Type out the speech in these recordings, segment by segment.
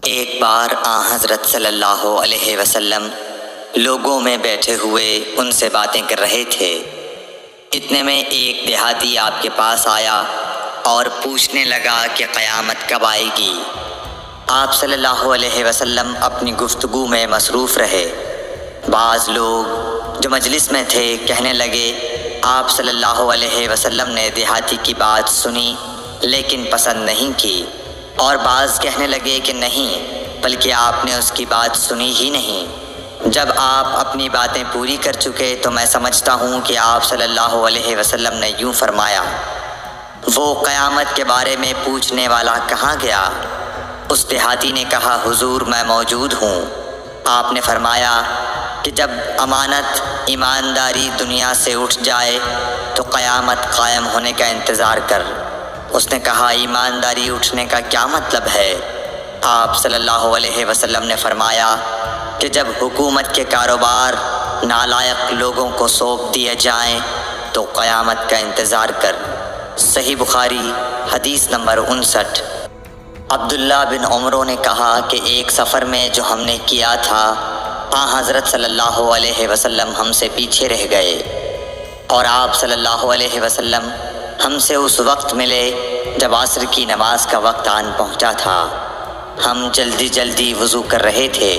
ایک بار حضرت صلی اللہ علیہ وسلم لوگوں میں بیٹھے ہوئے ان سے باتیں کر رہے تھے۔ اتنے میں ایک دیہاتی آپ کے پاس آیا اور پوچھنے لگا کہ قیامت کب آئے گی۔ آپ صلی اللہ علیہ وسلم اپنی گفتگو میں مصروف رہے۔ بعض لوگ جو مجلس میں تھے کہنے لگے، آپ صلی اللہ علیہ وسلم نے دیہاتی کی بات سنی لیکن پسند نہیں کی، اور بعض کہنے لگے کہ نہیں بلکہ آپ نے اس کی بات سنی ہی نہیں۔ جب آپ اپنی باتیں پوری کر چکے تو میں سمجھتا ہوں کہ آپ صلی اللہ علیہ وسلم نے یوں فرمایا، وہ قیامت کے بارے میں پوچھنے والا کہاں گیا؟ اس دیہاتی نے کہا، حضور میں موجود ہوں۔ آپ نے فرمایا کہ جب امانت ایمانداری دنیا سے اٹھ جائے تو قیامت قائم ہونے کا انتظار کر۔ اس نے کہا، ایمانداری اٹھنے کا کیا مطلب ہے؟ آپ صلی اللہ علیہ وسلم نے فرمایا کہ جب حکومت کے کاروبار نالائق لوگوں کو سونپ دیے جائیں تو قیامت کا انتظار کر۔ صحیح بخاری حدیث نمبر 59۔ عبداللہ بن عمرو نے کہا کہ ایک سفر میں جو ہم نے کیا تھا، حضرت صلی اللہ علیہ وسلم ہم سے پیچھے رہ گئے، اور آپ صلی اللہ علیہ وسلم ہم سے اس وقت ملے جب عصر کی نماز کا وقت آن پہنچا تھا۔ ہم جلدی جلدی وضو کر رہے تھے،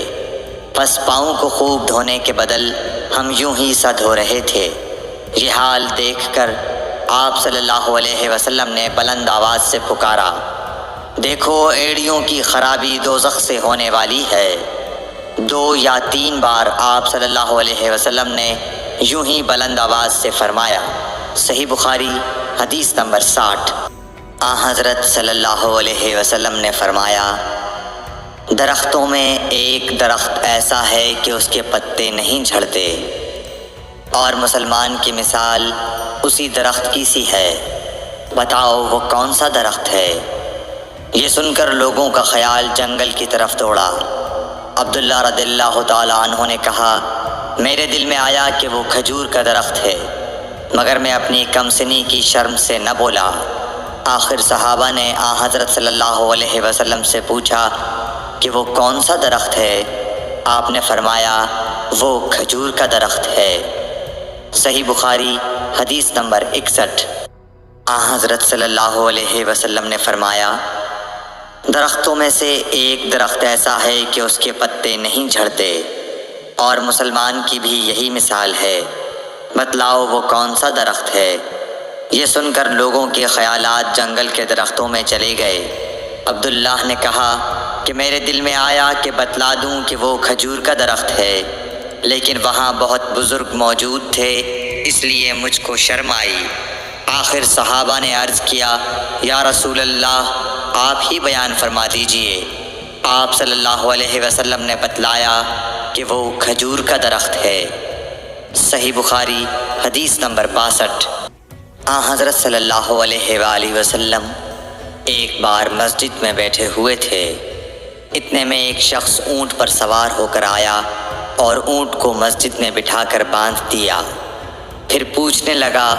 پس پاؤں کو خوب دھونے کے بدل ہم یوں ہی سا دھو رہے تھے۔ یہ حال دیکھ کر آپ صلی اللہ علیہ وسلم نے بلند آواز سے پکارا، دیکھو ایڑیوں کی خرابی دوزخ سے ہونے والی ہے۔ 2 یا 3 بار آپ صلی اللہ علیہ وسلم نے یوں ہی بلند آواز سے فرمایا۔ صحیح بخاری حدیث نمبر 60۔ حضرت صلی اللہ علیہ وسلم نے فرمایا، درختوں میں ایک درخت ایسا ہے کہ اس کے پتے نہیں جھڑتے، اور مسلمان کی مثال اسی درخت کی سی ہے، بتاؤ وہ کون سا درخت ہے؟ یہ سن کر لوگوں کا خیال جنگل کی طرف دوڑا۔ عبداللہ رضی اللہ تعالی عنہ نے کہا، میرے دل میں آیا کہ وہ کھجور کا درخت ہے، مگر میں اپنی کم سنی کی شرم سے نہ بولا۔ آخر صحابہ نے حضرت صلی اللہ علیہ وسلم سے پوچھا کہ وہ کون سا درخت ہے؟ آپ نے فرمایا، وہ کھجور کا درخت ہے۔ صحیح بخاری حدیث نمبر 61۔ حضرت صلی اللہ علیہ وسلم نے فرمایا، درختوں میں سے ایک درخت ایسا ہے کہ اس کے پتے نہیں جھڑتے، اور مسلمان کی بھی یہی مثال ہے، بتلاؤ وہ کون سا درخت ہے؟ یہ سن کر لوگوں کے خیالات جنگل کے درختوں میں چلے گئے۔ عبداللہ نے کہا کہ میرے دل میں آیا کہ بتلا دوں کہ وہ کھجور کا درخت ہے، لیکن وہاں بہت بزرگ موجود تھے، اس لیے مجھ کو شرم آئی۔ آخر صحابہ نے عرض کیا، یا رسول اللہ آپ ہی بیان فرما دیجئے۔ آپ صلی اللہ علیہ وسلم نے بتلایا کہ وہ کھجور کا درخت ہے۔ صحیح بخاری حدیث نمبر 62۔ حضرت صلی اللہ علیہ وآلہ وسلم ایک بار مسجد میں بیٹھے ہوئے تھے۔ اتنے میں ایک شخص اونٹ پر سوار ہو کر آیا اور اونٹ کو مسجد میں بٹھا کر باندھ دیا۔ پھر پوچھنے لگا،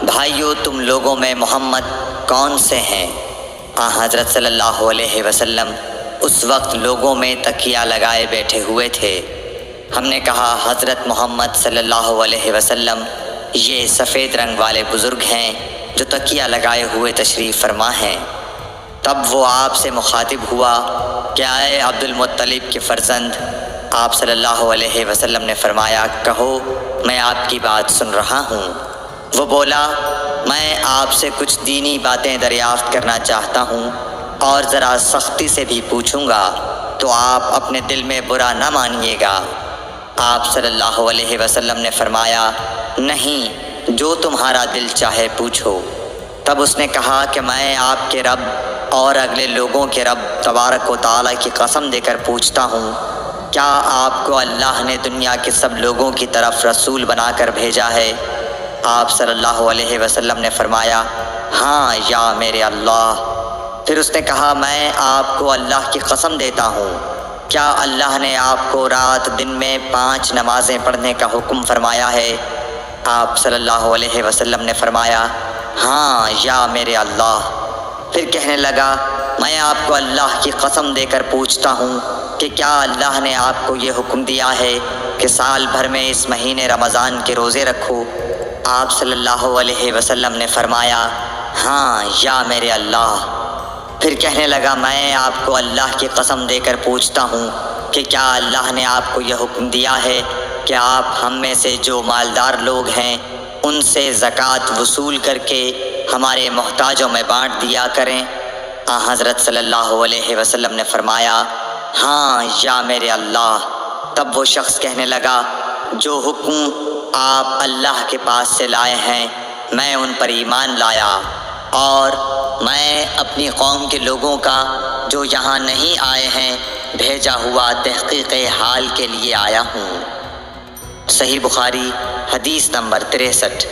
بھائیو تم لوگوں میں محمد کون سے ہیں؟ حضرت صلی اللہ علیہ وسلم اس وقت لوگوں میں تکیہ لگائے بیٹھے ہوئے تھے۔ ہم نے کہا، حضرت محمد صلی اللہ علیہ وسلم یہ سفید رنگ والے بزرگ ہیں جو تکیہ لگائے ہوئے تشریف فرما ہیں۔ تب وہ آپ سے مخاطب ہوا کہ اے عبد المطلب کے فرزند، آپ صلی اللہ علیہ وسلم نے فرمایا، کہو میں آپ کی بات سن رہا ہوں۔ وہ بولا، میں آپ سے کچھ دینی باتیں دریافت کرنا چاہتا ہوں، اور ذرا سختی سے بھی پوچھوں گا تو آپ اپنے دل میں برا نہ مانیے گا۔ آپ صلی اللہ علیہ وسلم نے فرمایا، نہیں، جو تمہارا دل چاہے پوچھو۔ تب اس نے کہا کہ میں آپ کے رب اور اگلے لوگوں کے رب تبارک و تعالیٰ کی قسم دے کر پوچھتا ہوں، کیا آپ کو اللہ نے دنیا کے سب لوگوں کی طرف رسول بنا کر بھیجا ہے؟ آپ صلی اللہ علیہ وسلم نے فرمایا، ہاں یا میرے اللہ۔ پھر اس نے کہا، میں آپ کو اللہ کی قسم دیتا ہوں، کیا اللہ نے آپ کو رات دن میں 5 نمازیں پڑھنے کا حکم فرمایا ہے؟ آپ صلی اللہ علیہ وسلم نے فرمایا، ہاں یا میرے اللہ۔ پھر کہنے لگا، میں آپ کو اللہ کی قسم دے کر پوچھتا ہوں کہ کیا اللہ نے آپ کو یہ حکم دیا ہے کہ سال بھر میں اس مہینے رمضان کے روزے رکھو؟ آپ صلی اللہ علیہ وسلم نے فرمایا ہاں یا میرے اللہ۔ پھر کہنے لگا میں آپ کو اللہ کی قسم دے کر پوچھتا ہوں کہ کیا اللہ نے آپ کو یہ حکم دیا ہے کہ آپ ہم میں سے جو مالدار لوگ ہیں ان سے زکوٰۃ وصول کر کے ہمارے محتاجوں میں بانٹ دیا کریں؟ حضرت صلی اللہ علیہ وسلم نے فرمایا ہاں یا میرے اللہ۔ تب وہ شخص کہنے لگا جو حکم آپ اللہ کے پاس سے لائے ہیں میں ان پر ایمان لایا، اور میں اپنی قوم کے لوگوں کا جو یہاں نہیں آئے ہیں بھیجا ہوا تحقیق حال کے لیے آیا ہوں۔ صحیح بخاری حدیث نمبر 63۔